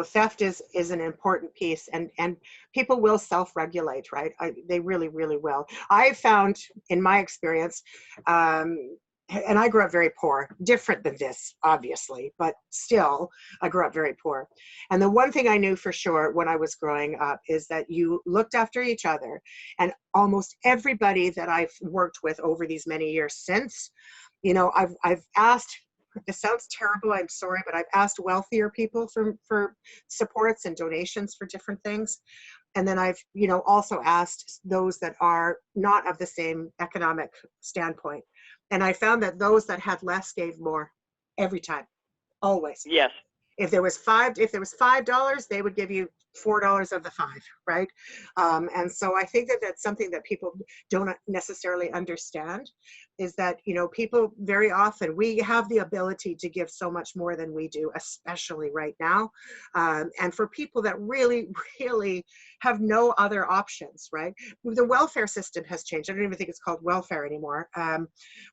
Theft is an important piece, and people will self-regulate, right? They really, really will. I found in my experience, and I grew up very poor, different than this, obviously, but still, I grew up very poor. And the one thing I knew for sure when I was growing up is that you looked after each other. And almost everybody that I've worked with over these many years since, I've asked, this sounds terrible, I'm sorry, but I've asked wealthier people for supports and donations for different things. And then I've, also asked those that are not of the same economic standpoint. And I found that those that had less gave more every time, always. Yes. If there was $5, they would give you $4 of the 5, right? And so I think that that's something that people don't necessarily understand, is that, people very often, we have the ability to give so much more than we do, especially right now. And for people that really, really have no other options, right? The welfare system has changed. I don't even think it's called welfare anymore.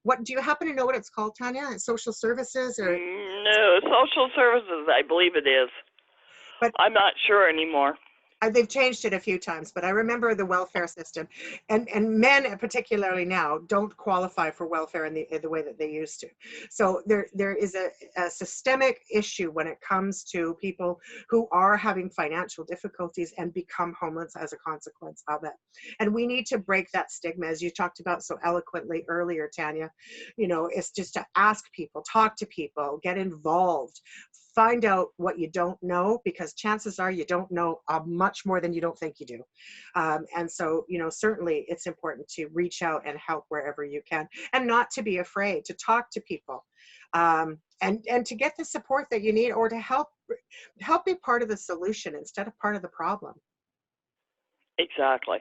What do you happen to know what it's called, Tanya? Social services or? No, social services, I believe it is. But I'm not sure anymore. They've changed it a few times, but I remember the welfare system, and men particularly now don't qualify for welfare in the way that they used to. So there is a systemic issue when it comes to people who are having financial difficulties and become homeless as a consequence of it. And we need to break that stigma, as you talked about so eloquently earlier, Tanya. It's just to ask people, talk to people, get involved, find out what you don't know, because chances are you don't know much more than you don't think you do. And so, certainly it's important to reach out and help wherever you can, and not to be afraid to talk to people, and to get the support that you need, or to help be part of the solution instead of part of the problem. Exactly.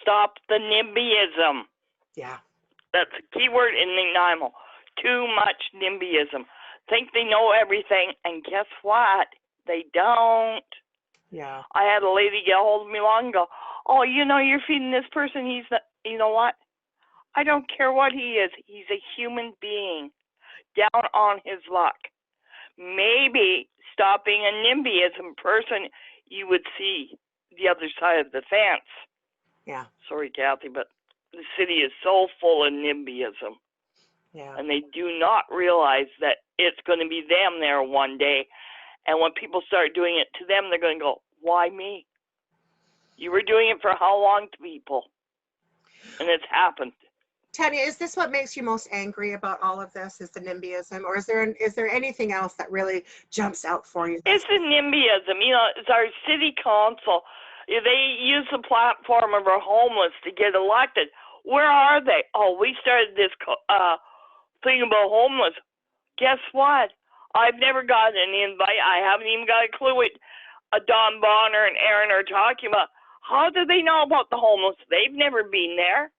Stop the NIMBYism. Yeah. That's a key word in Nanaimo. Too much NIMBYism. Think they know everything, and guess what? They don't. Yeah. I had a lady get a hold of me long ago. Oh, you're feeding this person. He's not, you know what? I don't care what he is. He's a human being, down on his luck. Maybe stop being a NIMBYism person, you would see the other side of the fence. Yeah. Sorry, Kathy, but the city is so full of NIMBYism. Yeah. And they do not realize that it's going to be them there one day. And when people start doing it to them, they're going to go, why me? You were doing it for how long to people? And it's happened. Tanya, is this what makes you most angry about all of this, is the NIMBYism? Or is there anything else that really jumps out for you? It's the NIMBYism. It's our city council. They use the platform of our homeless to get elected. Where are they? Oh, we started this thing about homeless. Guess what? I've never gotten an invite. I haven't even got a clue what Don Bonner and Aaron are talking about. How do they know about the homeless? They've never been there.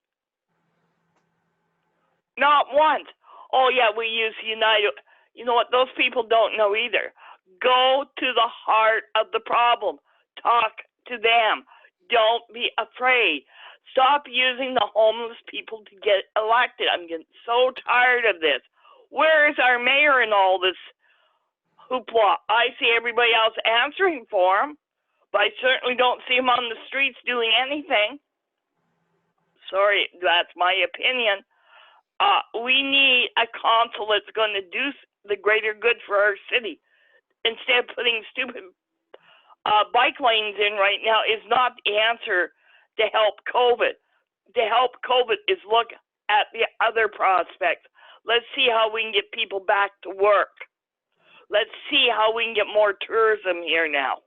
Not once. Oh, yeah, we use United. You know what? Those people don't know either. Go to the heart of the problem. Talk to them. Don't be afraid. Stop using the homeless people to get elected. I'm getting so tired of this. Where is our mayor in all this hoopla? I see everybody else answering for him, but I certainly don't see him on the streets doing anything. Sorry, that's my opinion. We need a council that's going to do the greater good for our city. Instead of putting stupid bike lanes in right now is not the answer to help COVID. To help COVID is look at the other prospects. Let's see how we can get people back to work. Let's see how we can get more tourism here now.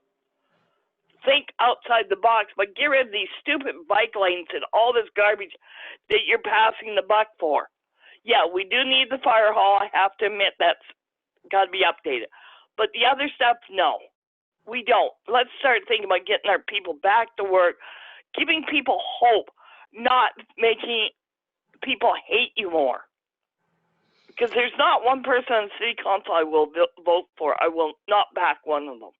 Think outside the box, but get rid of these stupid bike lanes and all this garbage that you're passing the buck for. Yeah, we do need the fire hall. I have to admit that's got to be updated. But the other stuff, no, we don't. Let's start thinking about getting our people back to work, giving people hope, not making people hate you more. Because there's not one person on the city council I will vote for. I will not back one of them.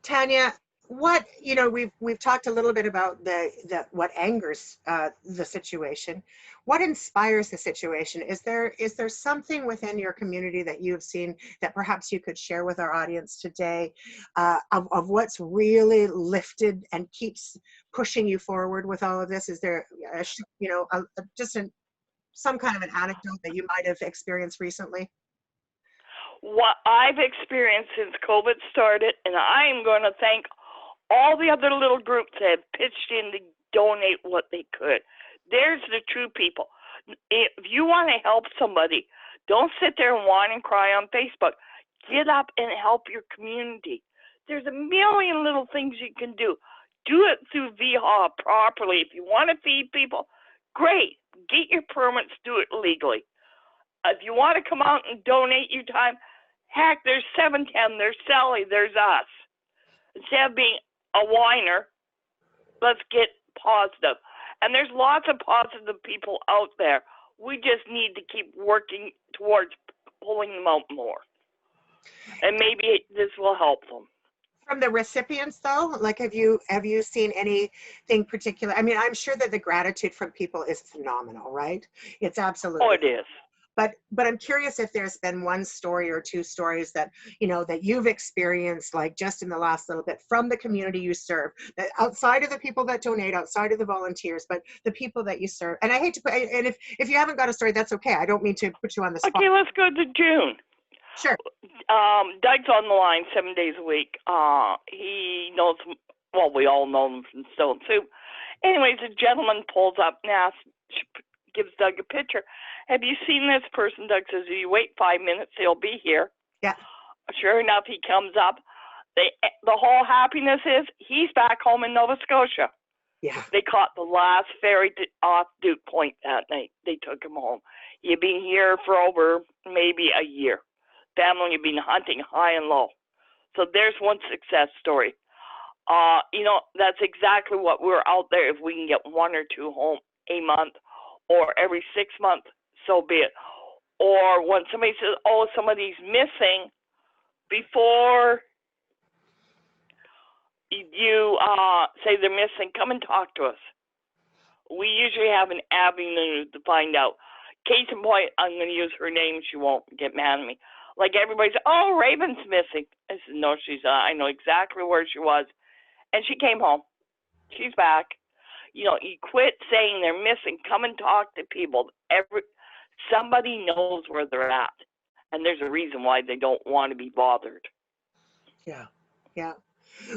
Tanya, we've talked a little bit about what angers the situation. What inspires the situation? Is there something within your community that you've seen that perhaps you could share with our audience today, of what's really lifted and keeps pushing you forward with all of this? Is there some kind of an anecdote that you might have experienced recently? What I've experienced since COVID started, and I am going to thank all the other little groups that have pitched in to donate what they could. There's the true people. If you want to help somebody, don't sit there and whine and cry on Facebook. Get up and help your community. There's a million little things you can do. Do it through VHA properly. If you want to feed people, great. Get your permits, do it legally. If you want to come out and donate your time, heck, there's 710, there's Sally, there's us. Instead of being a whiner, let's get positive. And there's lots of positive people out there. We just need to keep working towards pulling them out more. And maybe this will help them. From the recipients, though, like have you seen anything particular? I mean, I'm sure that the gratitude from people is phenomenal, right? It's absolutely. Oh, it is. But I'm curious if there's been one story or two stories that that you've experienced, like just in the last little bit, from the community you serve, that outside of the people that donate, outside of the volunteers, but the people that you serve. And I hate to put, and if you haven't got a story, that's okay. I don't mean to put you on the spot. Okay, let's go to June. Sure. Doug's on the line 7 days a week. He knows, well, we all know him from Stone Soup. Anyways, a gentleman pulls up and gives Doug a picture. Have you seen this person? Doug says, if you wait 5 minutes, they'll be here. Yeah. sure enough, he comes up. The whole happiness is he's back home in Nova Scotia. Yeah. They caught the last ferry off Duke Point that night. They took him home. He had been here for over maybe a year. Family had been hunting high and low. So there's one success story. That's exactly what we're out there. If we can get one or two home a month or every 6 months, so be it. Or when somebody says, oh, somebody's missing, before you say they're missing, come and talk to us. We usually have an avenue to find out. Case in point, I'm going to use her name. She won't get mad at me. Like everybody said, oh, Raven's missing. I said, no, she's not. I know exactly where she was. And she came home. She's back. You quit saying they're missing. Come and talk to people. Somebody knows where they're at. And there's a reason why they don't want to be bothered. Yeah, yeah.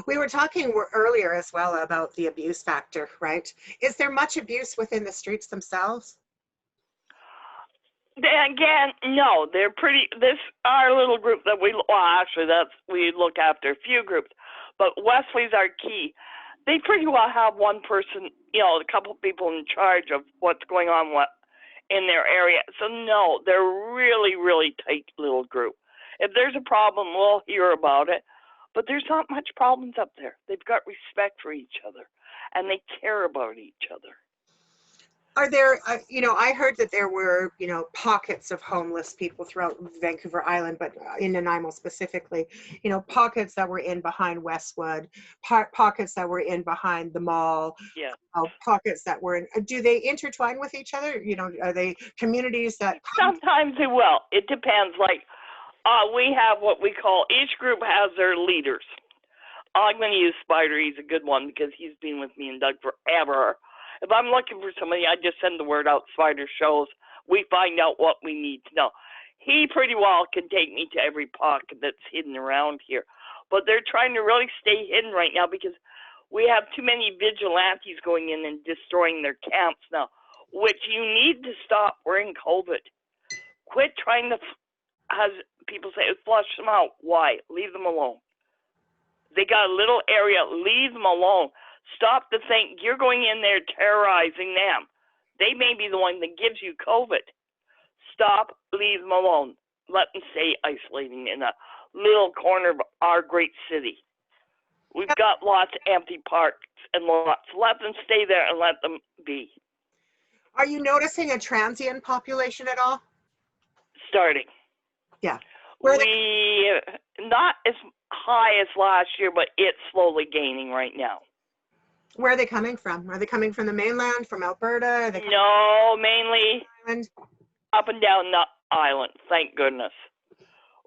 We were talking earlier as well about the abuse factor, right? Is there much abuse within the streets themselves? Again, no. They're pretty. Our little group that we look after a few groups, but Wesley's our key. They pretty well have one person, a couple people in charge of what's going on in their area. So no, they're really, really tight little group. If there's a problem, we'll hear about it. But there's not much problems up there. They've got respect for each other, and they care about each other. Are there, I heard that there were, pockets of homeless people throughout Vancouver Island, but in Nanaimo specifically, pockets that were in behind Westwood, pockets that were in behind the mall, yeah. Pockets that were in, do they intertwine with each other? Are they communities that? Sometimes they will. It depends. Like, we have what we call, each group has their leaders. I'm going to use Spider. He's a good one because he's been with me and Doug forever. If I'm looking for somebody, I just send the word out. Spider shows. We find out what we need to know. He pretty well can take me to every pocket that's hidden around here. But they're trying to really stay hidden right now because we have too many vigilantes going in and destroying their camps now, which you need to stop. We're in COVID. Quit trying to, as people say, flush them out. Why? Leave them alone. They got a little area. Leave them alone. Stop to think you're going in there terrorizing them. They may be the one that gives you COVID. Stop, leave them alone. Let them stay isolating in a little corner of our great city. We've got lots of empty parks and lots. Let them stay there and let them be. Are you noticing a transient population at all? Starting. Yeah. We not as high as last year, but it's slowly gaining right now. Where are they coming from? Are they coming from the mainland, from Alberta? No, mainly up and down the island, thank goodness.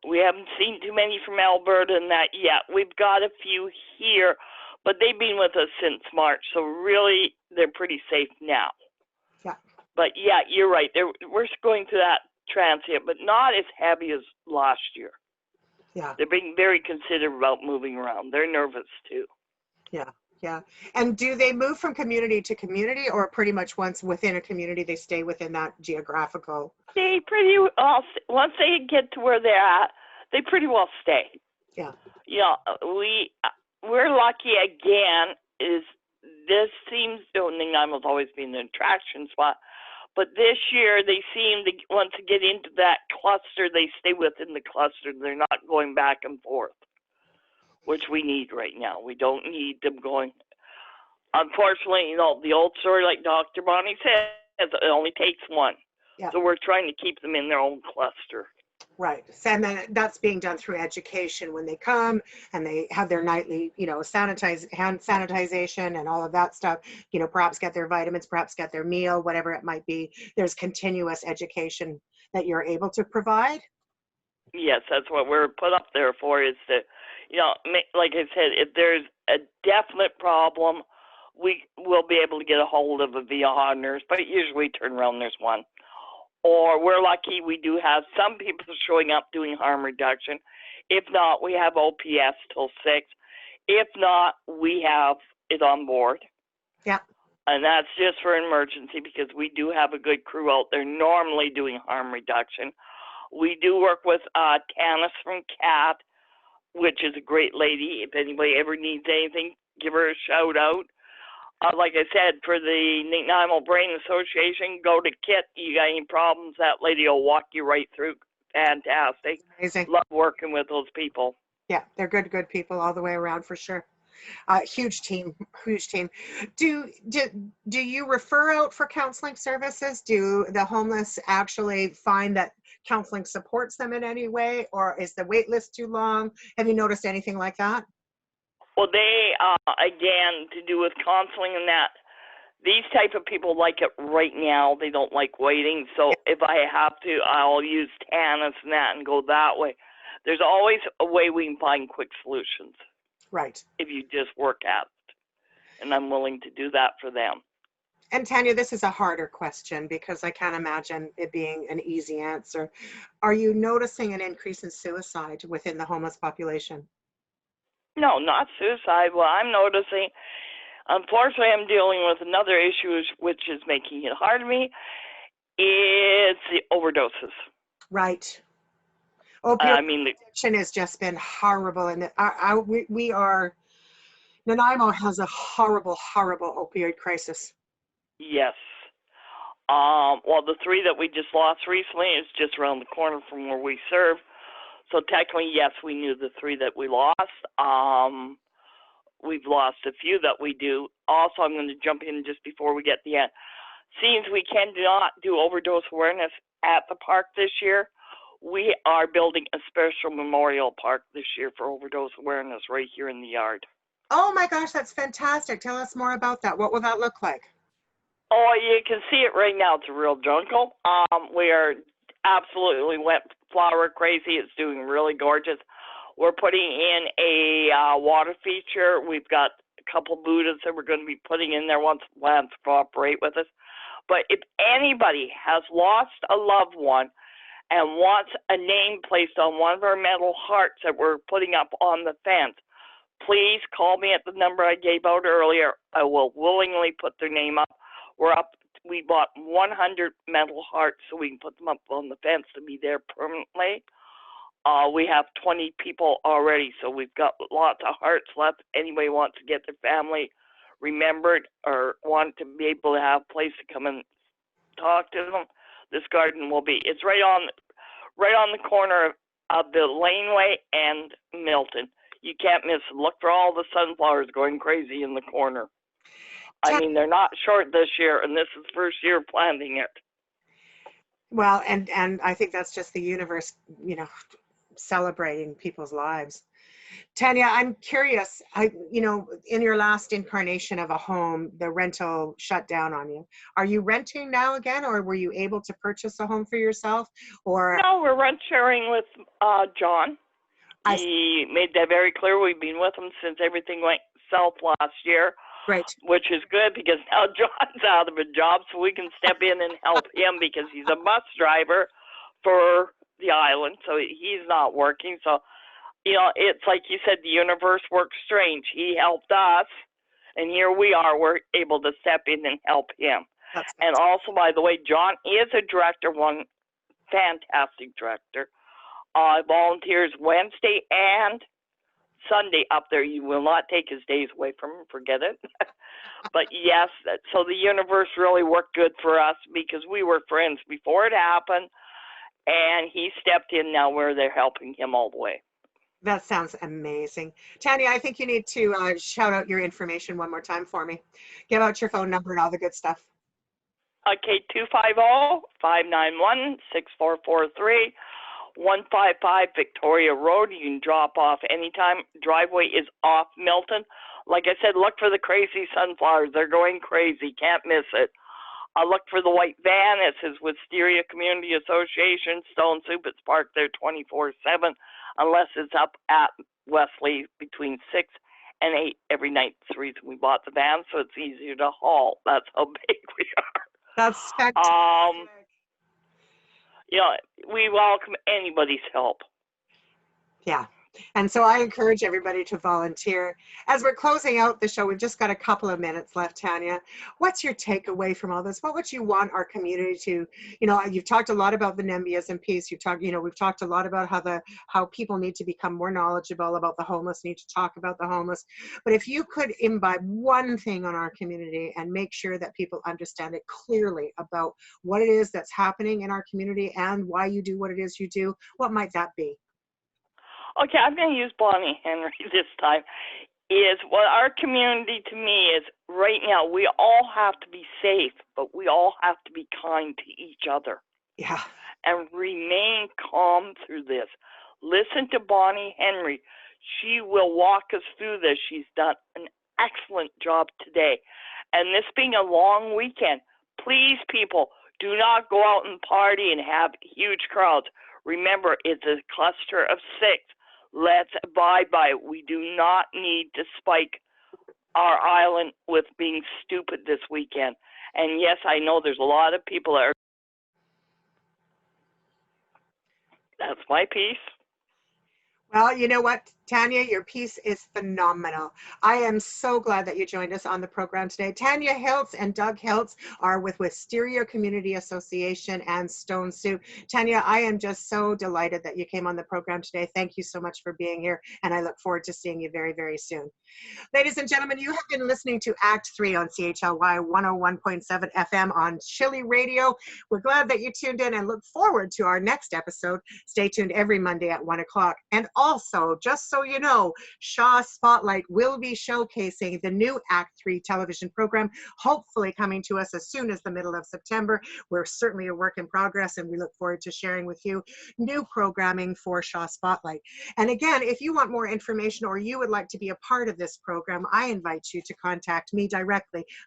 We haven't seen too many from Alberta and that yet. We've got a few here, but they've been with us since March, so really they're pretty safe now. Yeah. But yeah, you're right. We're going through that transient, but not as heavy as last year. Yeah. They're being very considerate about moving around. They're nervous too. Yeah. Yeah. And do they move from community to community, or pretty much once within a community, they stay within that geographical? They pretty well, once they get to where they're at, they pretty well stay. Yeah. We're lucky again, this seems, Nanaimo's always been an attraction spot, but this year they seem to, once they get into that cluster, they stay within the cluster. They're not going back and forth, which we need right now. We don't need them going. Unfortunately, the old story, like Dr. Bonnie says, it only takes one. Yeah. So we're trying to keep them in their own cluster. Right. And then that's being done through education when they come and they have their nightly, hand sanitization and all of that stuff, perhaps get their vitamins, perhaps get their meal, whatever it might be. There's continuous education that you're able to provide. Yes, that's what we're put up there for, is to, like I said, if there's a definite problem, we will be able to get a hold of a VIA nurse, but usually we turn around, there's one. Or we're lucky we do have some people showing up doing harm reduction. If not, we have OPS till 6. If not, we have it on board. Yeah. And that's just for an emergency because we do have a good crew out there normally doing harm reduction. We do work with Tanis from CAT. which is a great lady. If anybody ever needs anything, give her a shout out. Like I said, for the Nanaimo Brain Association, go to Kit. You got any problems, that lady will walk you right through. Fantastic. Amazing. Love working with those people. Yeah, they're good people all the way around for sure. Huge team, huge team. Do you refer out for counseling services? Do the homeless actually find that counseling supports them in any way, or is the wait list too long? Have you noticed anything like that? Well, they, again, to do with counseling and that, these type of people like it right now. They don't like waiting. So if I have to, I'll use TANF and that and go that way. There's always a way we can find quick solutions. Right. If you just work at it. And I'm willing to do that for them. And Tanya, this is a harder question because I can't imagine it being an easy answer. Are you noticing an increase in suicide within the homeless population? No, not suicide. Well, I'm noticing, unfortunately, I'm dealing with another issue which is making it hard for me. It's the overdoses. Right. Opioid I mean, addiction has just been horrible, and we are, Nanaimo has a horrible opioid crisis. yes. Well, the 3 that we just lost recently is just around the corner from where we serve. So technically, yes, we knew the 3 that we lost. We've lost a few that we do. Also, I'm going to jump in just before we get the end. Since we cannot do overdose awareness at the park this year, we are building a special memorial park this year for overdose awareness right here in the yard. Oh my gosh, that's fantastic. Tell us more about that. What will that look like? Oh, you can see it right now. It's a real jungle. We are absolutely went flower crazy. It's doing really gorgeous. We're putting in a water feature. We've got a couple Buddhas that we're going to be putting in there once plans cooperate with us. But if anybody has lost a loved one and wants a name placed on one of our metal hearts that we're putting up on the fence, please call me at the number I gave out earlier. I will willingly put their name up. We bought 100 metal hearts so we can put them up on the fence to be there permanently. We have 20 people already, so we've got lots of hearts left. Anybody wants to get their family remembered or want to be able to have a place to come and talk to them, this garden will be. It's right on the corner of the laneway and Milton. You can't miss it. Look for all the sunflowers going crazy in the corner. I mean, they're not short this year, and this is the first year planting it. Well, and I think that's just the universe, celebrating people's lives. Tanya, I'm curious, in your last incarnation of a home, the rental shut down on you. Are you renting now again, or were you able to purchase a home for yourself? Or no, we're rent sharing with John. He made that very clear. We've been with him since everything went south last year. Right. Which is good because now John's out of a job, so we can step in and help him because he's a bus driver for the island, so he's not working. So, it's like you said, the universe works strange. He helped us, and here we are. We're able to step in and help him. And also, by the way, John is a director, one fantastic director. Volunteers Wednesday and Sunday up there. You will not take his days away from him, forget it. But yes, so the universe really worked good for us because we were friends before it happened, and he stepped in now where they're helping him all the way. That sounds amazing. Tanya, I think you need to shout out your information one more time for me. Give out your phone number and all the good stuff. Okay, 250-591-6443. 155 Victoria Road. You can drop off anytime. Driveway is off Milton. Like I said, look for the crazy sunflowers. They're going crazy. Can't miss it. Look for the white van. It says Wisteria Community Association, Stone Soup. It's parked there 24/7 unless it's up at Wesley between 6 and 8 every night. That's the reason we bought the van, so it's easier to haul. That's how big we are. That's fantastic. We welcome anybody's help. Yeah, And so I encourage everybody to volunteer. As we're closing out the show, we've just got a couple of minutes left, Tanya. What's your takeaway from all this? What would you want our community to, you've talked a lot about the NIMBYs and peace. We've talked a lot about how people need to become more knowledgeable about the homeless, need to talk about the homeless. But if you could imbibe one thing on our community and make sure that people understand it clearly about what it is that's happening in our community and why you do what it is you do, what might that be? Okay, I'm going to use Bonnie Henry this time. Is what our community to me is right now, we all have to be safe, but we all have to be kind to each other. Yeah. And remain calm through this. Listen to Bonnie Henry. She will walk us through this. She's done an excellent job today. And this being a long weekend, please, people, do not go out and party and have huge crowds. Remember, it's a cluster of 6. Let's abide by it. We do not need to spike our island with being stupid this weekend. And yes, I know there's a lot of people that are. That's my piece. Well, you know what, Tanya, your piece is phenomenal. I am so glad that you joined us on the program today. Tanya Hiltz and Doug Hiltz are with Wisteria Community Association and Stone Soup. Tanya, I am just so delighted that you came on the program today. Thank you so much for being here, and I look forward to seeing you very, very soon. Ladies and gentlemen, you have been listening to Act 3 on CHLY 101.7 FM on CHLY Radio. We're glad that you tuned in and look forward to our next episode. Stay tuned every Monday at 1 o'clock. And also, just so you know, Shaw Spotlight will be showcasing the new Act 3 television program, hopefully coming to us as soon as the middle of September. We're certainly a work in progress, and we look forward to sharing with you new programming for Shaw Spotlight. And again, if you want more information or you would like to be a part of this program, I invite you to contact me directly.